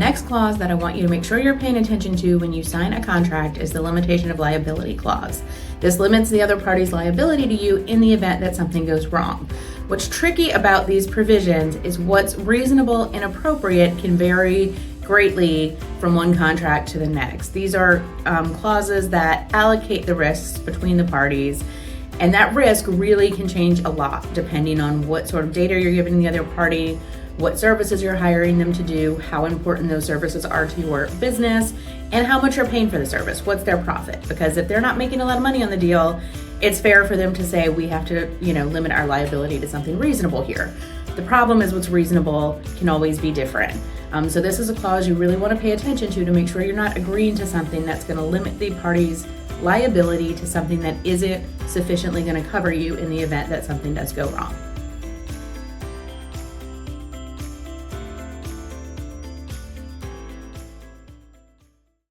next clause that I want you to make sure you're paying attention to when you sign a contract is the limitation of liability clause. This limits the other party's liability to you in the event that something goes wrong. What's tricky about these provisions is what's reasonable and appropriate can vary greatly from one contract to the next. These are clauses that allocate the risks between the parties, and that risk really can change a lot depending on what sort of data you're giving the other party, what services you're hiring them to do, how important those services are to your business, and how much you're paying for the service. What's their profit? Because if they're not making a lot of money on the deal, it's fair for them to say we have to, limit our liability to something reasonable here. The problem is what's reasonable can always be different. So this is a clause you really want to pay attention to make sure you're not agreeing to something that's going to limit the party's liability to something that isn't sufficiently going to cover you in the event that something does go wrong.